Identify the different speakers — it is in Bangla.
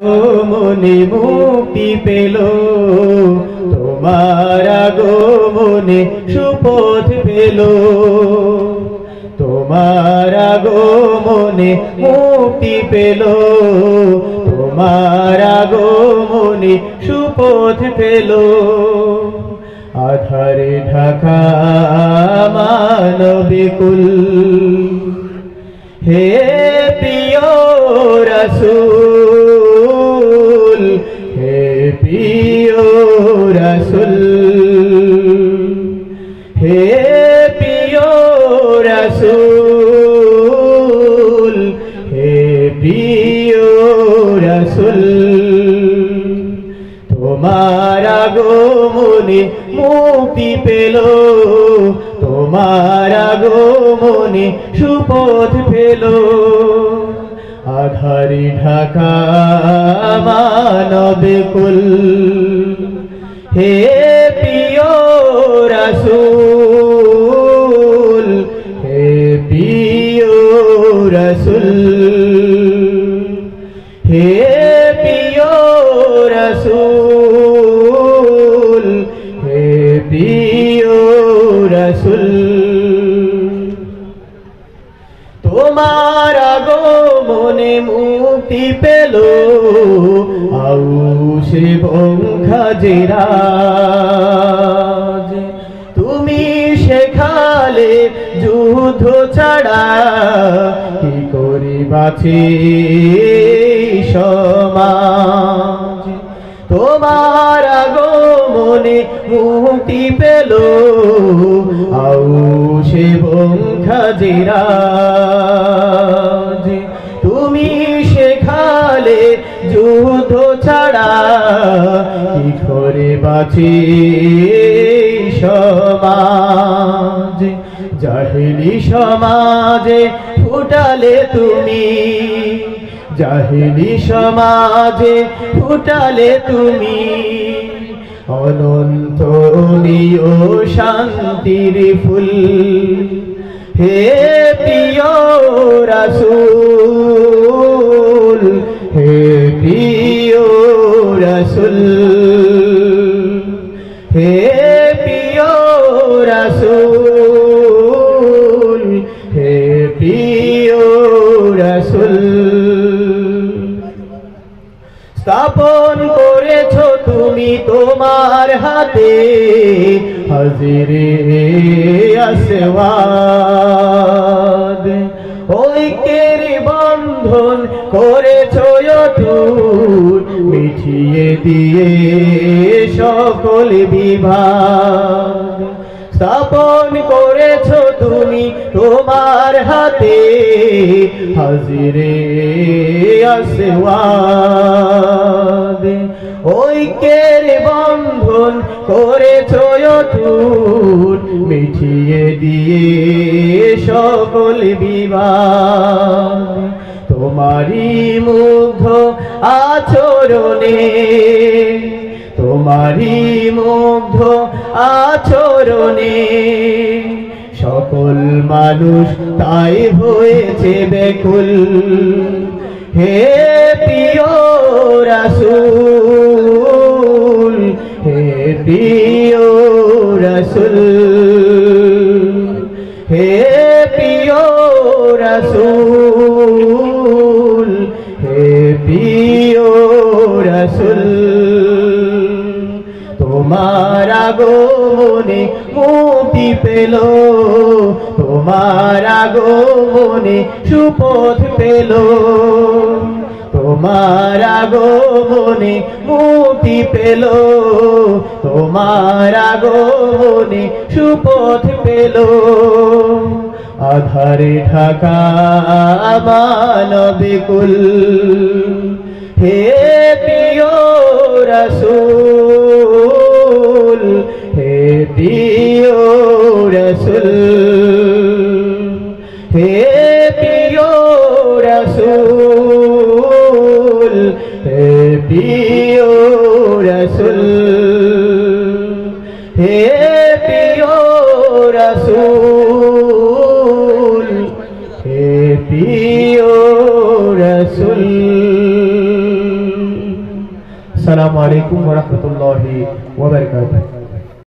Speaker 1: আগমনে মুক্তি পেল, তোমার আগমনে সুপথ পেল, তোমার আগমনে মুক্তি পেল, তোমার আগমনে সুপথ পেল। আধারে ঢাকা মানবিকুল, হে প্রিয় রাসূল, হে প্রিয় রাসূল, হে প্রিয় রাসূল, হে প্রিয় রাসূল। তোমার আগমনে মুক্তি পেল, তোমার আগমনে সুপথ পেল। আধারে ঢাকা মানবিকুল, হে প্রিয় রাসূল, হে প্রিয় রাসূল, হে প্রিয় রাসূল, হে প্রিয় রাসূল। তোমার আগমনে মুক্তি পেল আউশে বংখাজিরাজ, তুমি শেখালে যুদ্ধ ছাড়া কি করে বাঁচে সমাজ। তোমার আগমনে মুক্তি পেল আউশে বংখাজিরাজ, তুমি শেখালে যুদ্ধ ছাড়া কি করে বাঁচে সমাজ। জাহেলি সমাজে ফুটালে তুমি, জাহেলি সমাজে ফুটালে তুমি অনন্ত নিয় শান্তির ফুল। হে প্রিয় রাসূল, হে প্রিয় রাসূল, হে প্রিয় রাসূল, হে প্রিয় রাসূল। স্থাপন করেছ তুমি তোমার হাতে হাজিরে আসওয়াদ, ঐক্যের বন্ধন করেছ অটুট, মিটিয়ে দিয়ে সকল বিভাগ। স্থাপন করেছ তুমি তোমার হাতে হাজিরে আসওয়াদ, ঐক্যের বন্ধন করেছ অটুট, মিটিয়ে দিয়ে সকল বিভাগ। তোমারই মুগ্ধ আচরণে, তোমারই মুগ্ধ আচরণে সকল মানুষ তাই হয়েছে ব্যাকুল। হে প্রিয় রাসূল, হে প্রিয় রাসূল, হে প্রিয় রাসূল, হে প্রিয় রাসূল। তোমার আগমনে মুক্তি পেল, তোমার আগমনে সুপথ পেল, তোমার আগমনে মুক্তি পেল, তোমার আগমনে সুপথ পেল। আধারে ঢাকা মানবিকুল, হে প্রিয় রাসূল, হে প্রিয় রাসূল, হে প্রিয় রাসূল, হে প্রিয় রাসূল, হে প্রিয় রাসূল, হে প্রিয় রাসূল।
Speaker 2: আসসালামু আলাইকুম ওয়া রাহমাতুল্লাহি ওয়া বারাকাতুহু।